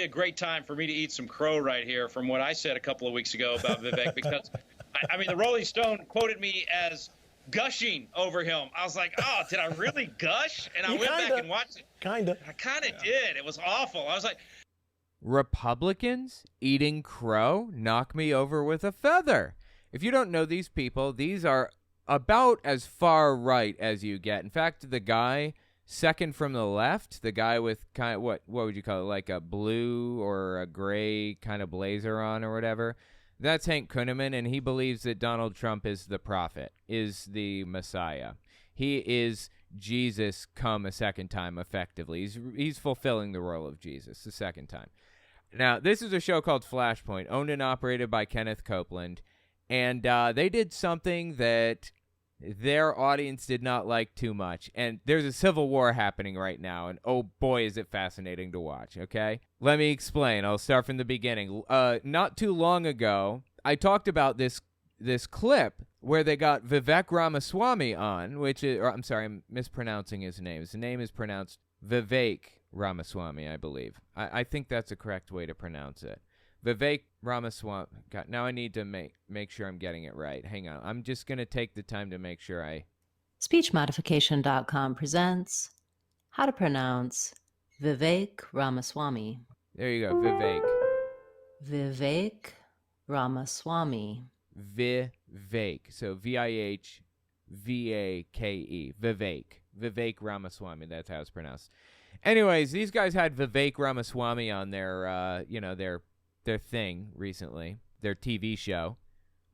be a great time for me to eat some crow right here from what I said a couple of weeks ago about Vivek, because I mean, the Rolling Stone quoted me as gushing over him. I was like, oh, did I really gush? And I went back and watched it. Kinda. I kind of did. It was awful. I was like, Republicans eating crow knock me over with a feather. If you don't know these people, these are about as far right as you get. In fact, the guy second from the left, the guy with kind of what would you call it, like a blue or a gray kind of blazer on or whatever, that's Hank Kunneman, and he believes that Donald Trump is the prophet, is the Messiah. He is Jesus come a second time, effectively. He's fulfilling the role of Jesus the second time. Now, this is a show called Flashpoint, owned and operated by Kenneth Copeland, and they did something that their audience did not like too much. And there's a civil war happening right now, and oh boy, is it fascinating to watch, okay? Let me explain. I'll start from the beginning. Not too long ago, I talked about this clip where they got Vivek Ramaswamy on, I'm sorry, I'm mispronouncing his name. His name is pronounced Vivek Ramaswamy, I believe. I think that's the correct way to pronounce it. Vivek Ramaswamy. God, now I need to make sure I'm getting it right. Hang on. I'm just going to take the time to make sure SpeechModification.com presents how to pronounce Vivek Ramaswamy. There you go. Vivek. Vivek Ramaswamy. Vivek. So Vihvake. Vivek. Vivek Ramaswamy. That's how it's pronounced. Anyways, these guys had Vivek Ramaswamy on their thing recently, their TV show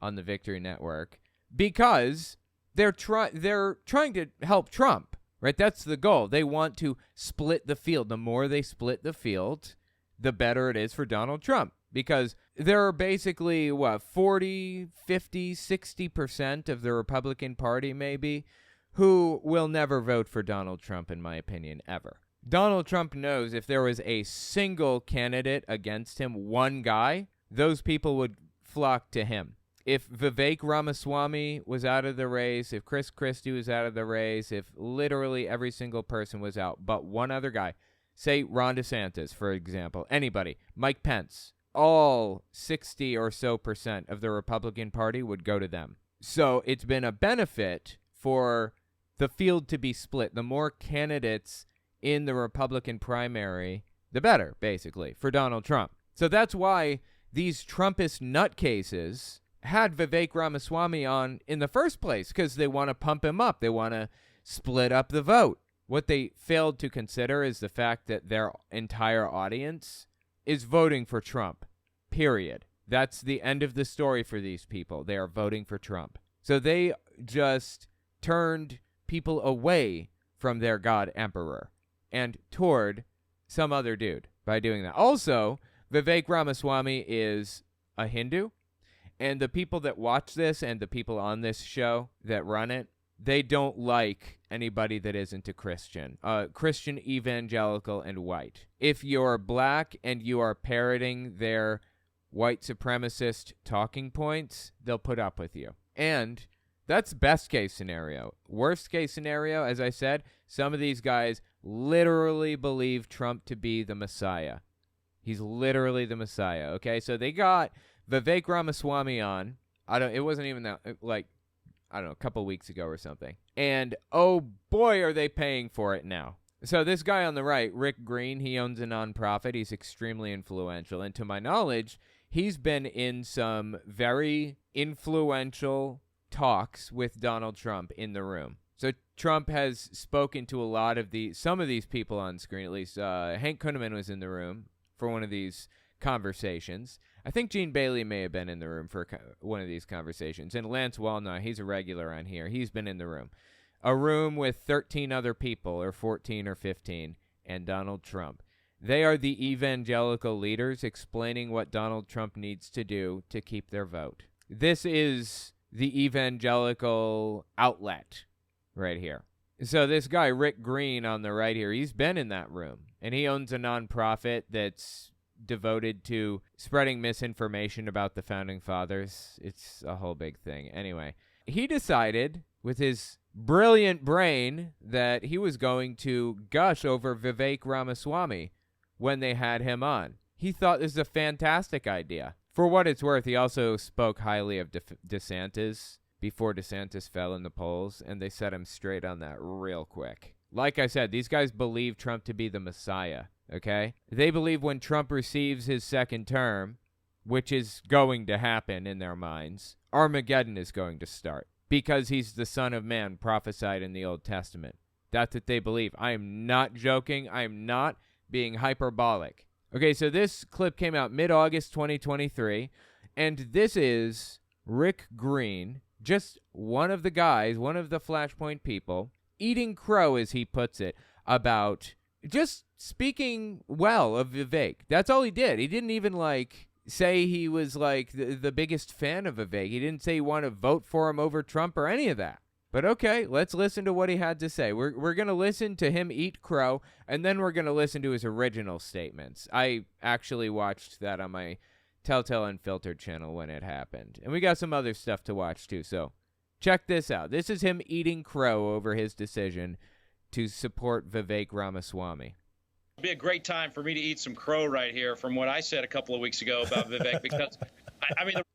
on the Victory Network, because they're trying to help Trump, right? That's the goal. They want to split the field. The more they split the field, the better it is for Donald Trump, because there are basically 40, 50, 60% of the Republican Party maybe who will never vote for Donald Trump, in my opinion, ever. Donald Trump knows if there was a single candidate against him, one guy, those people would flock to him. If Vivek Ramaswamy was out of the race, if Chris Christie was out of the race, if literally every single person was out but one other guy, say Ron DeSantis, for example, anybody, Mike Pence, all 60 or so % of the Republican Party would go to them. So it's been a benefit for the field to be split. The more candidates in the Republican primary, the better, basically, for Donald Trump. So that's why these Trumpist nutcases had Vivek Ramaswamy on in the first place, because they want to pump him up. They want to split up the vote. What they failed to consider is the fact that their entire audience is voting for Trump, period. That's the end of the story for these people. They are voting for Trump. So they just turned people away from their God Emperor and toward some other dude by doing that. Also, Vivek Ramaswamy is a Hindu, and the people that watch this and the people on this show that run it, they don't like anybody that isn't a Christian, Christian, evangelical, and white. If you're black and you are parroting their white supremacist talking points, they'll put up with you. And that's best case scenario. Worst case scenario, as I said, some of these guys literally believe Trump to be the Messiah. He's literally the Messiah, okay? So they got Vivek Ramaswamy on. It wasn't even that, a couple weeks ago or something. And oh boy, are they paying for it now. So this guy on the right, Rick Green, he owns a nonprofit. He's extremely influential. And to my knowledge, he's been in some very influential talks with Donald Trump in the room. So Trump has spoken to some of these people on screen, at least. Hank Kunneman was in the room for one of these conversations. I think Gene Bailey may have been in the room for one of these conversations. And Lance Wallnau, he's a regular on here. He's been in the room. A room with 13 other people, or 14 or 15, and Donald Trump. They are the evangelical leaders explaining what Donald Trump needs to do to keep their vote. This is the evangelical outlet right here. So this guy, Rick Green, on the right here, he's been in that room, and he owns a nonprofit that's devoted to spreading misinformation about the Founding Fathers. It's a whole big thing. Anyway, he decided with his brilliant brain that he was going to gush over Vivek Ramaswamy when they had him on. he thought this was a fantastic idea. For what it's worth, he also spoke highly of DeSantis before DeSantis fell in the polls, and they set him straight on that real quick. Like I said, these guys believe Trump to be the Messiah, okay? They believe when Trump receives his second term, which is going to happen in their minds, Armageddon is going to start because he's the Son of Man prophesied in the Old Testament. That's what they believe. I am not joking. I am not being hyperbolic. Okay, so this clip came out mid-August 2023, and this is Rick Green, just one of the guys, one of the Flashpoint people, eating crow, as he puts it, about just speaking well of Vivek. That's all he did. He didn't even, say he was, the biggest fan of Vivek. He didn't say he wanted to vote for him over Trump or any of that. But okay, let's listen to what he had to say. We're going to listen to him eat crow, and then we're going to listen to his original statements. I actually watched that on my Telltale Unfiltered channel when it happened. And we got some other stuff to watch, too, so check this out. This is him eating crow over his decision to support Vivek Ramaswamy. It'd be a great time for me to eat some crow right here from what I said a couple of weeks ago about Vivek, because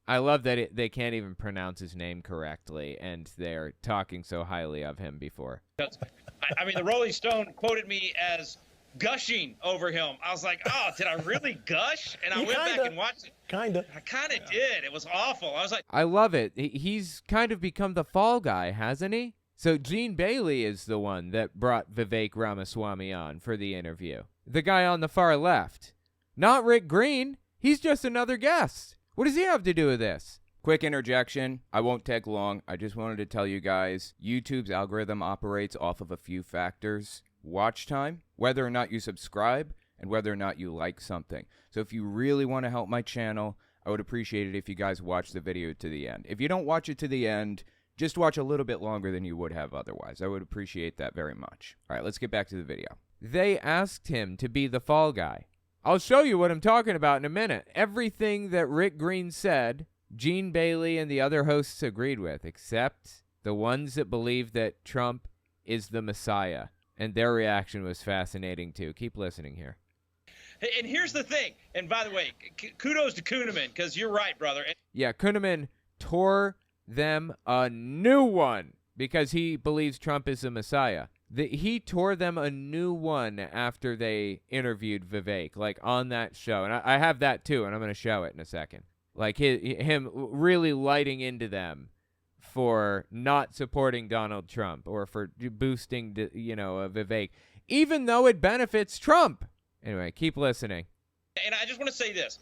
I love that they can't even pronounce his name correctly, and they're talking so highly of him before. The Rolling Stone quoted me as gushing over him. I was like, oh, did I really gush? And I went back and watched it. I kind of did. It was awful. I was like, I love it. He's kind of become the fall guy, hasn't he? So Gene Bailey is the one that brought Vivek Ramaswamy on for the interview. The guy on the far left. Not Rick Green. He's just another guest. What does he have to do with this? Quick interjection. I won't take long. I just wanted to tell you guys, YouTube's algorithm operates off of a few factors. Watch time, whether or not you subscribe, and whether or not you like something. So if you really want to help my channel, I would appreciate it if you guys watch the video to the end. If you don't watch it to the end, just watch a little bit longer than you would have otherwise. I would appreciate that very much. All right, let's get back to the video. They asked him to be the fall guy. I'll show you what I'm talking about in a minute. Everything that Rick Green said, Gene Bailey and the other hosts agreed with, except the ones that believe that Trump is the Messiah. And their reaction was fascinating, too. Keep listening here. And here's the thing. And by the way, kudos to Kuhneman, because you're right, brother. Yeah, Kuhneman tore them a new one because he believes Trump is the Messiah. He tore them a new one after they interviewed Vivek, on that show. And I have that, too, and I'm going to show it in a second. Him really lighting into them for not supporting Donald Trump or for boosting, Vivek, even though it benefits Trump. Anyway, keep listening. And I just want to say this.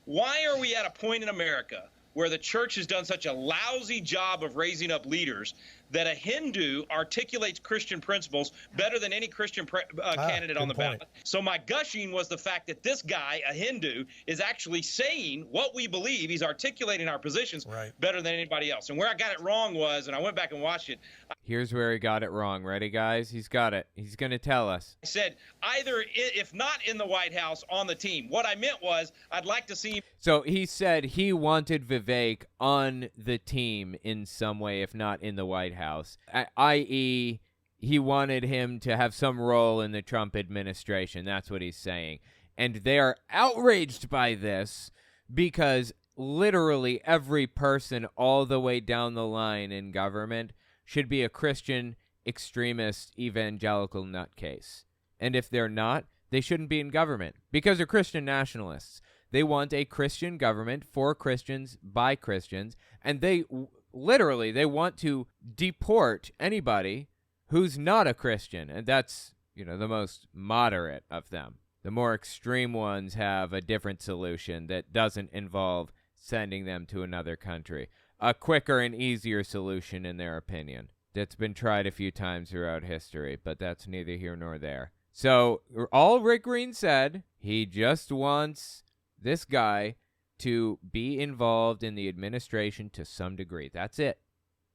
Why are we at a point in America where the church has done such a lousy job of raising up leaders that a Hindu articulates Christian principles better than any Christian candidate on the ballot? So my gushing was the fact that this guy, a Hindu, is actually saying what we believe. He's articulating our positions better than anybody else. And where I got it wrong was, and I went back and watched it. Here's where he got it wrong. Ready, guys? He's got it. He's going to tell us. I said, either, if not in the White House, on the team. What I meant was, I'd like to see him. So he said he wanted Vivek on the team in some way, if not in the White House, i.e., he wanted him to have some role in the Trump administration. That's what he's saying. And they are outraged by this because literally every person all the way down the line in government should be a Christian extremist evangelical nutcase. And if they're not, they shouldn't be in government because they're Christian nationalists. They want a Christian government for Christians by Christians, and they want to deport anybody who's not a Christian, and that's, the most moderate of them. The more extreme ones have a different solution that doesn't involve sending them to another country. A quicker and easier solution, in their opinion. That's been tried a few times throughout history, but that's neither here nor there. So all Rick Green said, he just wants this guy to be involved in the administration to some degree. That's it.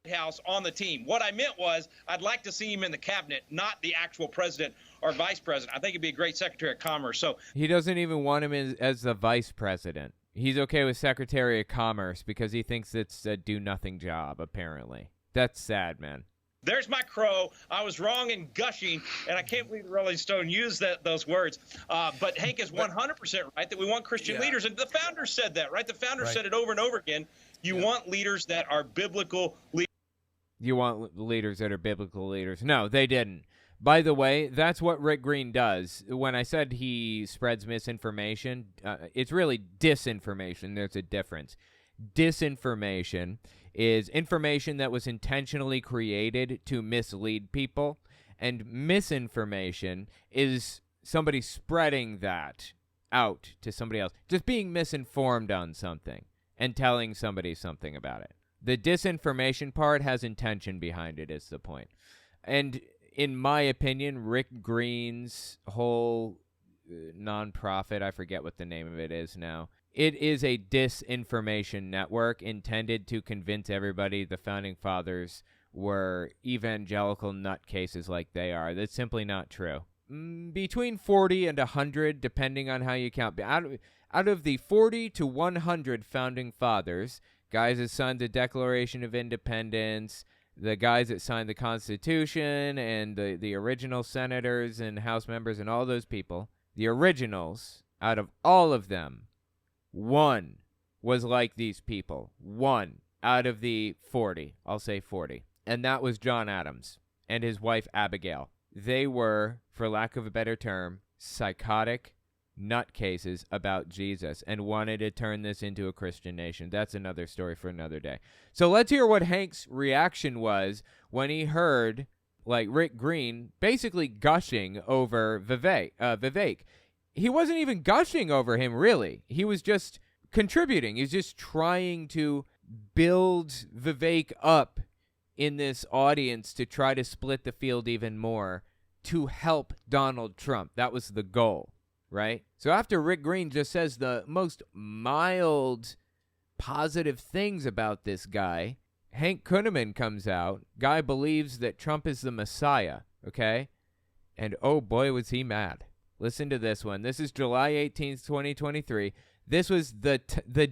House on the team. What I meant was, I'd like to see him in the cabinet, not the actual president or vice president. I think he'd be a great Secretary of Commerce. So he doesn't even want him as the vice president. He's okay with Secretary of Commerce because he thinks it's a do-nothing job, apparently. That's sad, man. There's my crow. I was wrong in gushing, and I can't believe the Rolling Stone used those words. But Hank is 100% right that we want Christian leaders, and the founders said that, right? The founders said it over and over again. You want leaders that are biblical leaders. You want leaders that are biblical leaders. No, they didn't. By the way, that's what Rick Green does. When I said he spreads misinformation, it's really disinformation. There's a difference. Disinformation is information that was intentionally created to mislead people, and misinformation is somebody spreading that out to somebody else, just being misinformed on something and telling somebody something about it. The disinformation part has intention behind it, is the point. And in my opinion, Rick Green's whole nonprofit, I forget what the name of it is now, it is a disinformation network intended to convince everybody the Founding Fathers were evangelical nutcases like they are. That's simply not true. Between 40 and 100, depending on how you count. Out of the 40 to 100 Founding Fathers, guys that signed the Declaration of Independence, the guys that signed the Constitution, and the original senators and House members and all those people, the originals, out of all of them, one was like these people. One out of the 40. I'll say 40. And that was John Adams and his wife Abigail. They were, for lack of a better term, psychotic nutcases about Jesus and wanted to turn this into a Christian nation. That's another story for another day. So let's hear what Hank's reaction was when he heard, like, Rick Green basically gushing over Vivek. He wasn't even gushing over him, really. He was just contributing. He was just trying to build Vivek up in this audience to try to split the field even more to help Donald Trump. That was the goal, right? So after Rick Green just says the most mild, positive things about this guy, Hank Kunneman comes out. Guy believes that Trump is the Messiah, okay? And oh boy, was he mad. Listen to this one. This is July 18th, 2023. This was the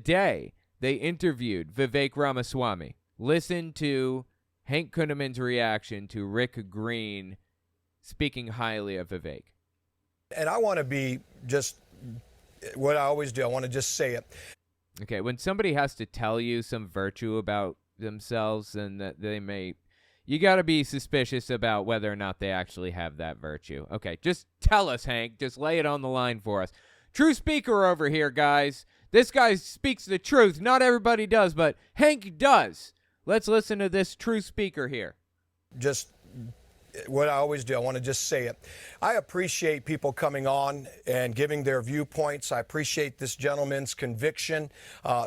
day they interviewed Vivek Ramaswamy. Listen to Hank Kunneman's reaction to Rick Green speaking highly of Vivek. And I want to be just what I always do. I want to just say it. Okay, when somebody has to tell you some virtue about themselves, and that they may... You got to be suspicious about whether or not they actually have that virtue. Okay, just tell us, Hank. Just lay it on the line for us. True speaker over here, guys. This guy speaks the truth. Not everybody does, but Hank does. Let's listen to this true speaker here. Just what I always do. I want to just say it. I appreciate people coming on and giving their viewpoints. I appreciate this gentleman's conviction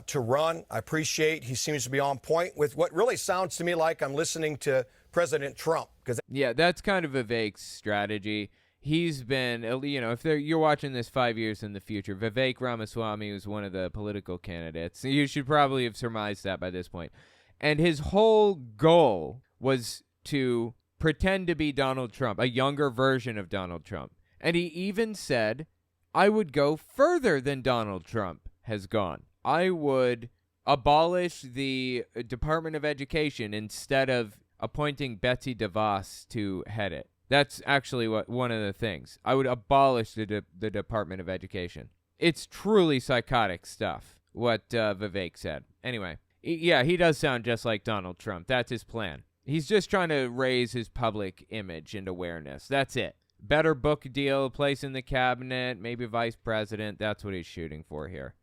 to run. I appreciate he seems to be on point with what really sounds to me like I'm listening to President Trump. Yeah, that's kind of Vivek's strategy. He's been, if you're watching this 5 years in the future, Vivek Ramaswamy was one of the political candidates. You should probably have surmised that by this point. And his whole goal was to pretend to be Donald Trump, a younger version of Donald Trump. And he even said, I would go further than Donald Trump has gone. I would abolish the Department of Education instead of appointing Betsy DeVos to head it. That's actually one of the things. I would abolish the Department of Education. It's truly psychotic stuff, what Vivek said. Anyway, yeah, he does sound just like Donald Trump. That's his plan. He's just trying to raise his public image and awareness. That's it. Better book deal, place in the cabinet, maybe vice president. That's what he's shooting for here.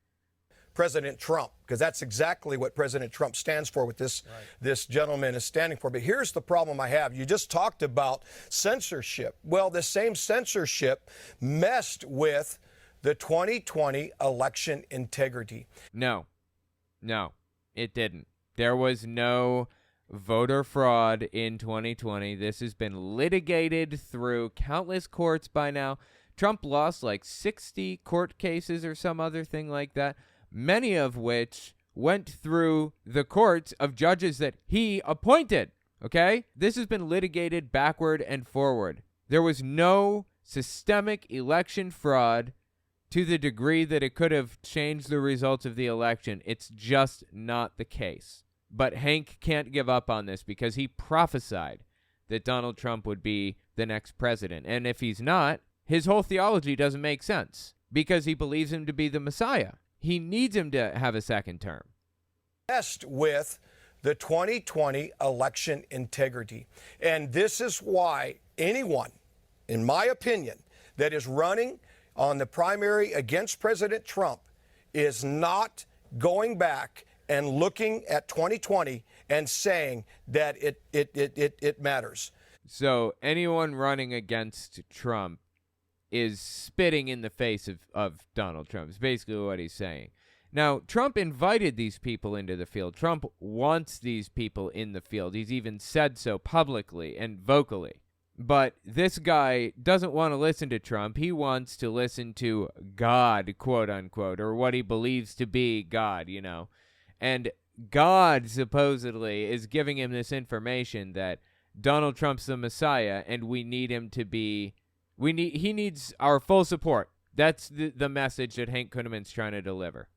President Trump, because that's exactly what President Trump stands for, with this gentleman is standing for. But here's the problem I have. You just talked about censorship. Well, the same censorship messed with the 2020 election integrity. No, it didn't. There was no voter fraud in 2020. This has been litigated through countless courts by now. Trump lost like 60 court cases or some other thing like that, many of which went through the courts of judges that he appointed, okay? This has been litigated backward and forward. There was no systemic election fraud to the degree that it could have changed the results of the election. It's just not the case. But Hank can't give up on this because he prophesied that Donald Trump would be the next president. And if he's not, his whole theology doesn't make sense because he believes him to be the Messiah. He needs him to have a second term. With the 2020 election integrity. And this is why anyone, in my opinion, that is running on the primary against President Trump is not going back and looking at 2020 and saying that it matters. So anyone running against Trump is spitting in the face of Donald Trump. Is basically what he's saying. Now, Trump invited these people into the field. Trump wants these people in the field. He's even said so publicly and vocally. But this guy doesn't want to listen to Trump. He wants to listen to God, quote unquote, or what he believes to be God, you know. And God supposedly is giving him this information that Donald Trump's the Messiah and we need him to be, he needs our full support. That's the message that Hank Kunneman's trying to deliver.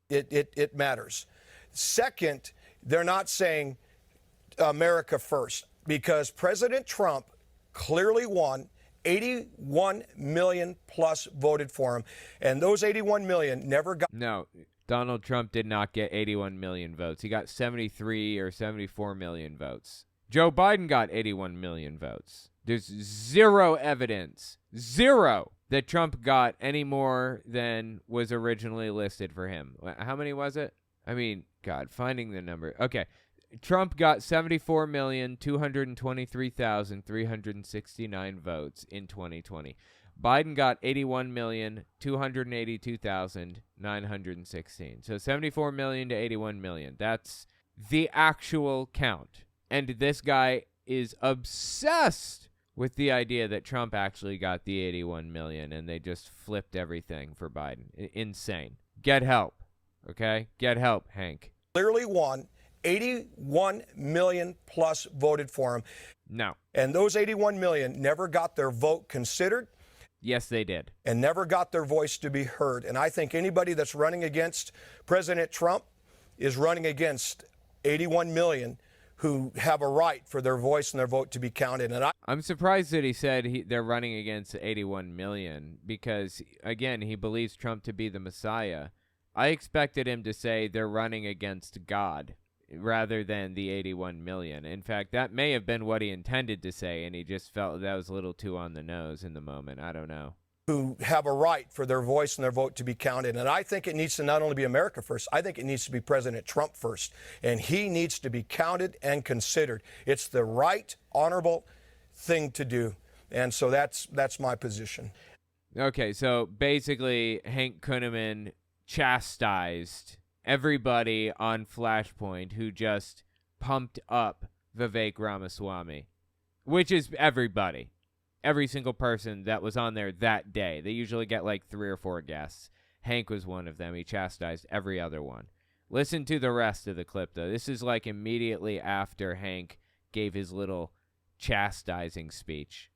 It matters. Second, they're not saying America first because President Trump clearly won. 81 million plus voted for him, and those 81 million never got. No, Donald Trump did not get 81 million votes. He got 73 or 74 million votes. Joe Biden got 81 million votes. There's zero evidence, that Trump got any more than was originally listed for him. How many was it? I mean, God, finding the number. Okay. Trump got 74,223,369 votes in 2020. Biden got 81,282,916. So 74 million to 81 million. That's the actual count. And this guy is obsessed with the idea that Trump actually got the 81 million and they just flipped everything for Biden. Insane. Get help. Okay? Get help, Hank. Clearly won. 81 million plus voted for him. No. And those 81 million never got their vote considered. Yes, they did. And never got their voice to be heard. And I think anybody that's running against President Trump is running against 81 million who have a right for their voice and their vote to be counted. And I'm surprised that he said they're running against 81 million because, again, he believes Trump to be the Messiah. I expected him to say they're running against God rather than the 81 million. In fact, that may have been what he intended to say, and he just felt that was a little too on the nose in the moment. I don't know. Who have a right for their voice and their vote to be counted. And I think it needs to not only be America first, I think it needs to be President Trump first. And he needs to be counted and considered. It's the right, honorable thing to do. And so that's my position. Okay, so basically Hank Kunneman chastised everybody on Flashpoint who just pumped up Vivek Ramaswamy, which is everybody. Every single person that was on there that day. They usually get like 3 or 4 guests. Hank was one of them. He chastised every other one. Listen to the rest of the clip, though. This is like immediately after Hank gave his little chastising speech.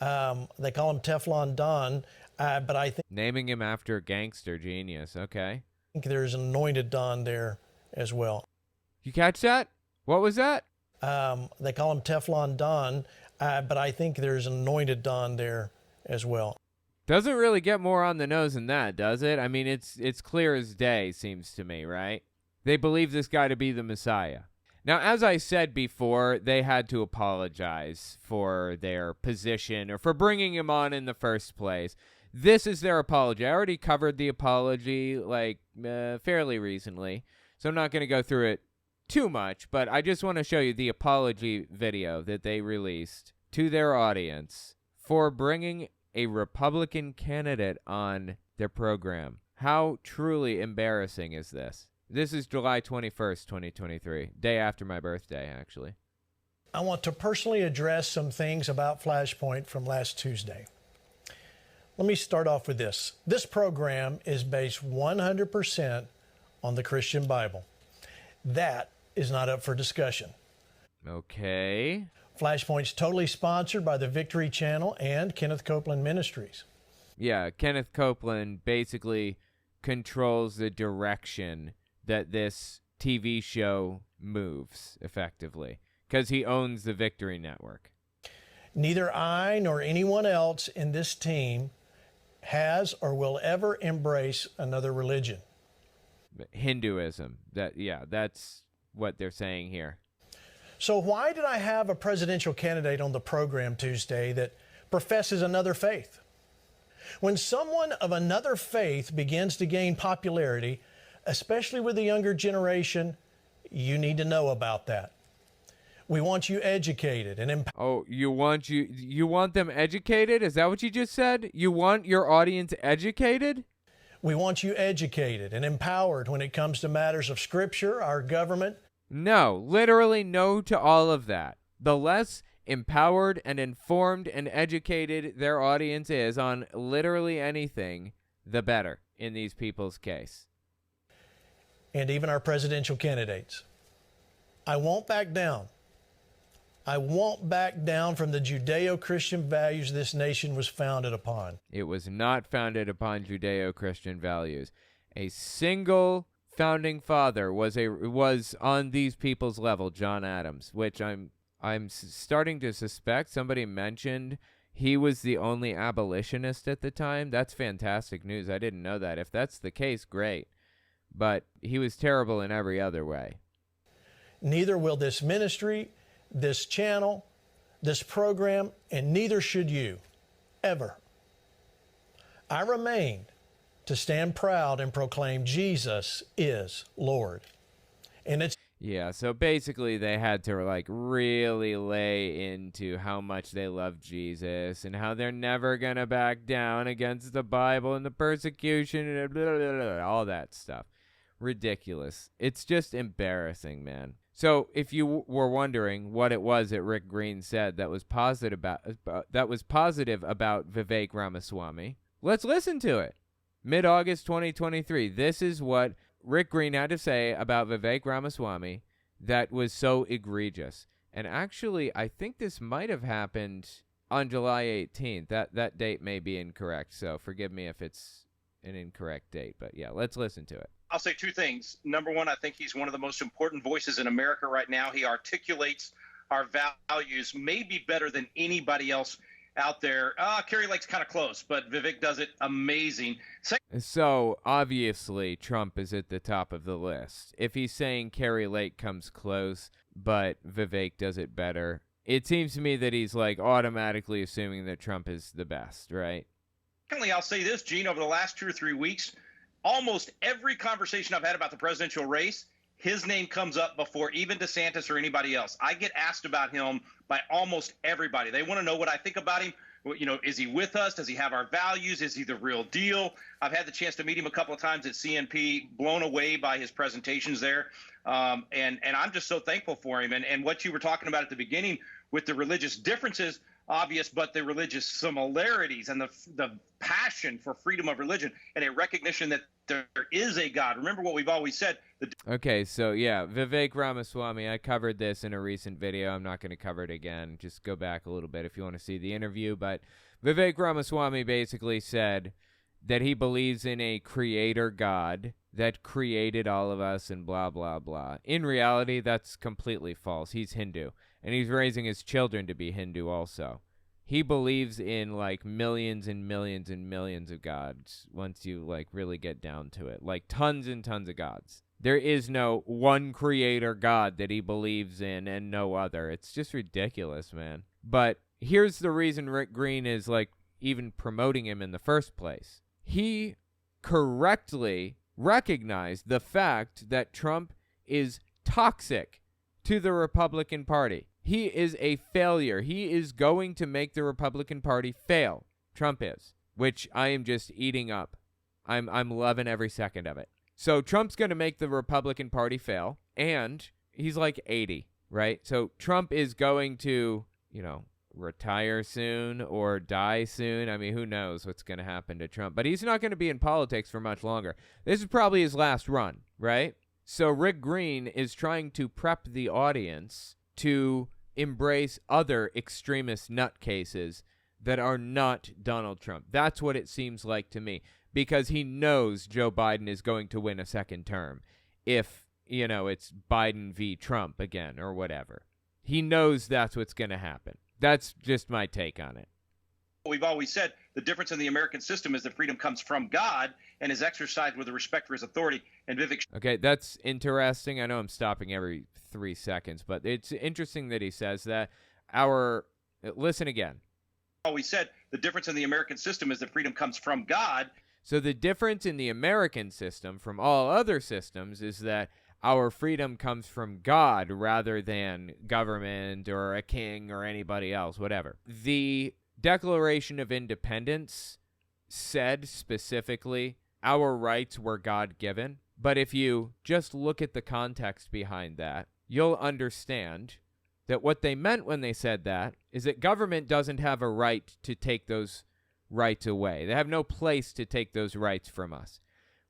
They call him Teflon Don, but I think... Naming him after a gangster genius. Okay. I think there's an anointed Don there as well. You catch that? What was that? They call him Teflon Don, but I think there's an anointed Don there as well. Doesn't really get more on the nose than that, does it? I mean, it's clear as day, seems to me, right? They believe this guy to be the Messiah. Now, as I said before, they had to apologize for their position or for bringing him on in the first place. This is their apology. I already covered the apology fairly recently, so I'm not going to go through it too much, but I just want to show you the apology video that they released to their audience for bringing a Republican candidate on their program. How truly embarrassing is this? This is July 21st, 2023, day after my birthday, actually. I want to personally address some things about Flashpoint from last Tuesday. Let me start off with this. This program is based 100% on the Christian Bible. That is not up for discussion. Okay. Flashpoint's totally sponsored by the Victory Channel and Kenneth Copeland Ministries. Yeah, Kenneth Copeland basically controls the direction that this TV show moves, effectively, because he owns the Victory Network. Neither I nor anyone else in this team has or will ever embrace another religion. Hinduism. That's what they're saying here. So why did I have a presidential candidate on the program Tuesday that professes another faith? When someone of another faith begins to gain popularity, especially with the younger generation, you need to know about that. We want you educated and you want them educated? Is that what you just said? You want your audience educated? We want you educated and empowered when it comes to matters of Scripture, our government. No, literally no to all of that. The less empowered and informed and educated their audience is on literally anything, the better in these people's case. And even our presidential candidates. I won't back down. I won't back down from the Judeo-Christian values this nation was founded upon. It was not founded upon Judeo-Christian values. A single founding father was on these people's level, John Adams, which I'm starting to suspect. Somebody mentioned he was the only abolitionist at the time. That's fantastic news. I didn't know that. If that's the case, great. But he was terrible in every other way. Neither will this ministry, this channel, this program, and neither should you, ever. I remain to stand proud and proclaim Jesus is Lord. And it's yeah, so basically they had to like really lay into how much they love Jesus and how they're never going to back down against the Bible and the persecution and blah, blah, blah, blah, all that stuff. Ridiculous. It's just embarrassing, man. So if you were wondering what it was that Rick Green said that was positive about Vivek Ramaswamy, let's listen to it. Mid-August 2023. This is what Rick Green had to say about Vivek Ramaswamy that was so egregious. And actually, I think this might have happened on July 18th. That date may be incorrect, so forgive me if it's an incorrect date. But yeah, let's listen to it. I'll say two things. Number one, I think he's one of the most important voices in America right now. He articulates our values maybe better than anybody else out there. Kerry Lake's kind of close, but Vivek does it amazing. So obviously Trump is at the top of the list. If he's saying Kerry Lake comes close, but Vivek does it better, it seems to me that he's like automatically assuming that Trump is the best, right? Secondly, I'll say this, Gene, over the last 2 or 3 weeks, almost every conversation I've had about the presidential race, his name comes up before even DeSantis or anybody else. I get asked about him by almost everybody. They want to know what I think about him. You know, is he with us? Does he have our values? Is he the real deal? I've had the chance to meet him a couple of times at CNP, blown away by his presentations there. And I'm just so thankful for him. And what you were talking about at the beginning with the religious differences, obvious, but the religious similarities and the passion for freedom of religion and a recognition that there is a God. Remember what we've always said. Okay, so yeah, Vivek Ramaswamy, I covered this in a recent video. I'm not going to cover it again. Just go back a little bit if you want to see the interview. But Vivek Ramaswamy basically said that he believes in a creator God that created all of us and blah, blah, blah. In reality, that's completely false. He's Hindu. And he's raising his children to be Hindu also. He believes in like millions and millions and millions of gods once you like really get down to it. Like tons and tons of gods. There is no one creator God that he believes in and no other. It's just ridiculous, man. But here's the reason Rick Green is like even promoting him in the first place. He correctly recognized the fact that Trump is toxic to the Republican Party. He is a failure. He is going to make the Republican Party fail. Trump is, which I am just eating up. I'm loving every second of it. So Trump's going to make the Republican Party fail, and he's like 80, right? So Trump is going to, retire soon or die soon. I mean, who knows what's going to happen to Trump, but he's not going to be in politics for much longer. This is probably his last run, right? So Rick Green is trying to prep the audience to embrace other extremist nutcases that are not Donald Trump. That's what it seems like to me, because he knows Joe Biden is going to win a second term if, it's Biden v. Trump again or whatever. He knows that's what's going to happen. That's just my take on it. We've always said the difference in the American system is that freedom comes from God and is exercised with respect for his authority. And Vivek. Okay, that's interesting. I know I'm stopping every 3 seconds, but it's interesting that he says that. Listen again. Always said the difference in the American system is that freedom comes from God. So the difference in the American system from all other systems is that our freedom comes from God rather than government or a king or anybody else, whatever. The Declaration of Independence said specifically our rights were God-given, but if you just look at the context behind that, you'll understand that what they meant when they said that is that government doesn't have a right to take those rights away. They have no place to take those rights from us.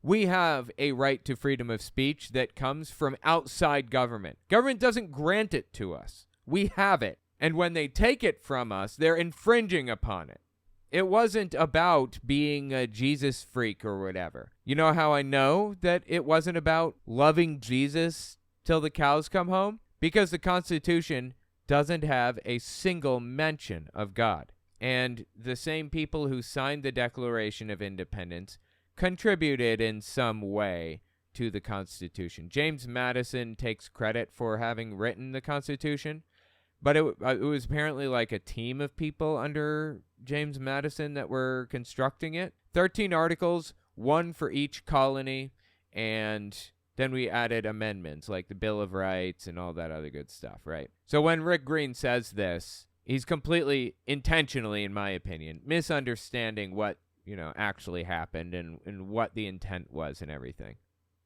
We have a right to freedom of speech that comes from outside government. Government doesn't grant it to us. We have it. And when they take it from us, they're infringing upon it. It wasn't about being a Jesus freak or whatever. You know how I know that it wasn't about loving Jesus till the cows come home? Because the Constitution doesn't have a single mention of God. And the same people who signed the Declaration of Independence contributed in some way to the Constitution. James Madison takes credit for having written the Constitution, but it was apparently like a team of people under James Madison that were constructing it. 13 articles, one for each colony, and then we added amendments like the Bill of Rights and all that other good stuff, right? So when Rick Green says this, he's completely intentionally, in my opinion, misunderstanding what actually happened and what the intent was and everything.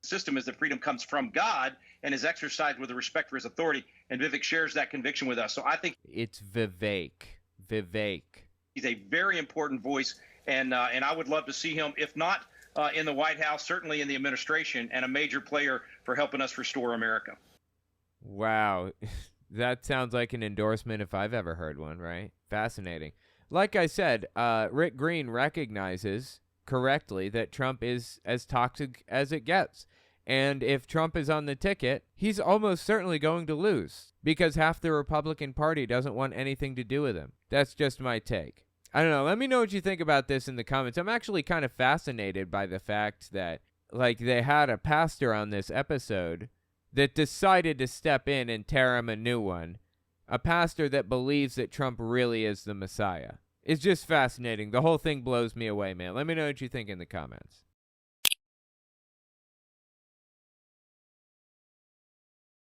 System is that freedom comes from God and is exercised with respect for his authority. And Vivek shares that conviction with us. So I think it's Vivek. He's a very important voice, and I would love to see him, if not in the White House, certainly in the administration, and a major player for helping us restore America. Wow. That sounds like an endorsement if I've ever heard one, right? Fascinating. Like I said, Rick Green recognizes correctly that Trump is as toxic as it gets. And if Trump is on the ticket, he's almost certainly going to lose because half the Republican Party doesn't want anything to do with him. That's just my take. I don't know. Let me know what you think about this in the comments. I'm actually kind of fascinated by the fact that, they had a pastor on this episode that decided to step in and tear him a new one. A pastor that believes that Trump really is the Messiah. It's just fascinating. The whole thing blows me away, man. Let me know what you think in the comments.